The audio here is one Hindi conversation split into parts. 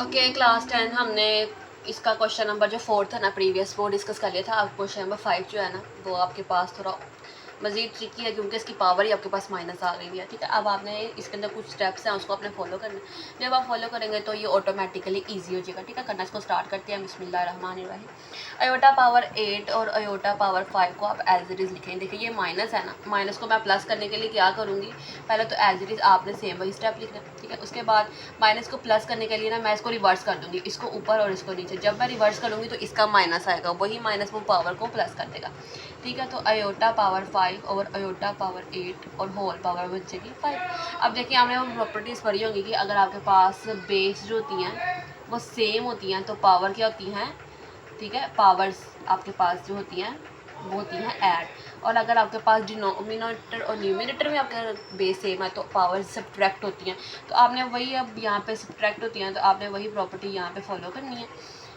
ओके, क्लास 10 हमने इसका क्वेश्चन नंबर जो 4 था ना प्रीवियस वो डिस्कस कर लिया था। अब क्वेश्चन नंबर 5 जो है ना वो आपके पास थोड़ा मज़ीद ट्रिकी है क्योंकि इसकी पावर ही आपके पास माइनस आ गई है। ठीक है, अब आपने इसके अंदर कुछ स्टेप्स हैं उसको आपने फॉलो करना है। जब आप फॉलो करेंगे तो ये ऑटोमेटिकली ईजी हो जाएगा। ठीक है, करना इसको स्टार्ट करते हैं। बिस्मिल्लाहिर्रहमानिर्रहीम। अयोटा पावर 8 और अयोटा पावर 5 को आप एज इट इज़ लिखें। देखिए ये माइनस है ना, माइनस को मैं प्लस करने के लिए क्या करूँगी, पहले तो एज इट इज़ आपने सेम वही स्टेप लिखना है। ठीक है, उसके बाद माइनस को प्लस करने के लिए ना मैं इसको रिवर्स कर दूँगी, इसको ऊपर और इसको नीचे। जब मैं रिवर्स करूँगी तो इसका माइनस आएगा, वही माइनस वो पावर को प्लस कर देगा। ठीक है, तो अयोटा पावर 5 और अयोटा पावर 8 और होल पावर बचेगी 5। अब देखिए हमने वो प्रॉपर्टीज़ पढ़ी होंगी कि अगर आपके पास बेस जो होती हैं वो सेम होती हैं तो पावर क्या होती हैं, ठीक है, पावर्स आपके पास जो होती हैं वो होती हैं ऐड। और अगर आपके पास डिनोमिनेटर और न्यूमिनेटर में आपका बेस सेम है तो पावर सब्ट्रैक्ट होती हैं। तो आपने वही अब यहाँ पे सब्ट्रैक्ट होती हैं तो आपने वही प्रॉपर्टी यहाँ पे फॉलो करनी है।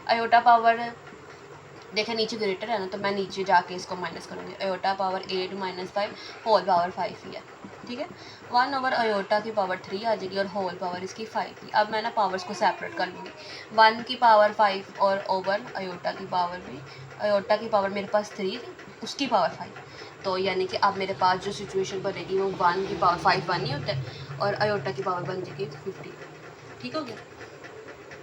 अयोटा पावर देखें नीचे ग्रेटर है ना, तो मैं नीचे जाके इसको माइनस करूँगी। Iota power 8 minus 5 whole power 5 ही है। ठीक है, 1 ओवर अयोटा की पावर 3 आ जाएगी और होल पावर इसकी 5 थी। अब मैं ना पावर्स को सेपरेट कर लूँगी। 1 की पावर 5 और ओवर अयोटा की पावर भी, अयोटा की पावर मेरे पास 3 थी, उसकी पावर 5। तो यानी कि अब मेरे पास जो सिचुएशन बनेगी वो 1 की पावर 5 1 ही होता है और अयोटा की पावर बन जाएगी 50। ठीक हो गया,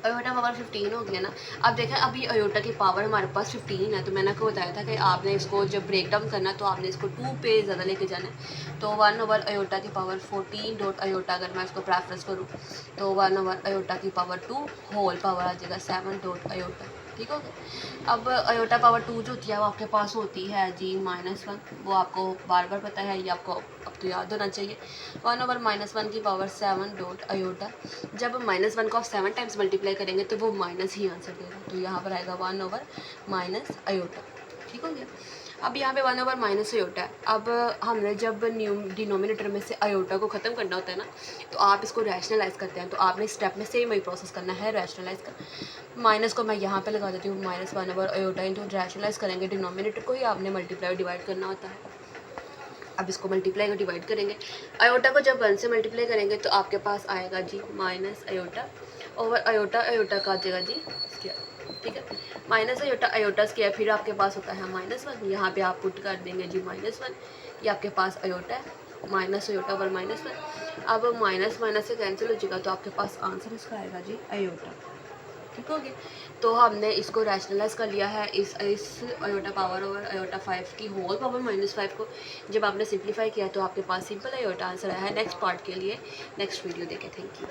अयोटा पावर 15 हो गया ना। अब देखें अभी अयोटा की पावर हमारे पास 15 है, तो मैंने आपको बताया था कि आपने इसको जब ब्रेक डाउन करना तो आपने इसको 2 पे ज़्यादा लेके जाना है। तो 1 ओवर अयोटा की पावर 14 डॉट अयोटा, अगर मैं इसको प्रेफरेंस करूँ तो 1 ओवर अयोटा की पावर 2 होल पावर आ जाएगा 7 डॉट अयोटा। ठीक हो गया, अब अयोटा पावर 2 जो होती है वो आपके पास होती है जी -1। वो आपको बार बार पता है, ये आपको अब तो याद होना चाहिए। 1 ओवर -1 की पावर 7 डॉट अयोटा। जब -1 को आप 7 टाइम्स मल्टीप्लाई करेंगे तो वो माइनस ही आंसर देगा, तो यहाँ पर आएगा 1 ओवर माइनस अयोटा। ठीक हो गया, अब यहाँ पे 1 ओवर माइनस अयोटा है। अब हमने जब डिनोमिनेटर में से अयोटा को ख़त्म करना होता है ना तो आप इसको रैशनलाइज करते हैं, तो आपने स्टेप में सेम वही प्रोसेस करना है रैशनलाइज का। माइनस को मैं यहाँ पे लगा देती हूँ, -1 ओवर अयोटा इंटू रैशनलाइज करेंगे डिनोमिनेटर को ही आपने मल्टीप्लाई डिवाइड करना होता है। अब इसको मल्टीप्लाई को डिवाइड करेंगे, अयोटा को जब 1 से मल्टीप्लाई करेंगे तो आपके पास आएगा जी minus iota over iota, iota का आ जाएगा जी स्क्वायर। ठीक है, माइनस अयोटा अयोटा स्क्वायर, फिर आपके पास होता है -1, यहाँ पे आप पुट कर देंगे जी -1, ये आपके पास अयोटा है, माइनस अयोटा ओवर -1। अब माइनस माइनस से कैंसिल हो जाएगा तो आपके पास आंसर इसका आएगा जी अयोटा। ठीक हो गया, तो हमने इसको रैशनलाइज कर लिया है इस अयोटा पावर ओवर अयोटा 5 की होल पावर -5 को। जब आपने सिंप्लीफाई किया तो आपके पास सिंपल अयोटा आंसर आया है। नेक्स्ट पार्ट के लिए नेक्स्ट वीडियो देखें। Thank you.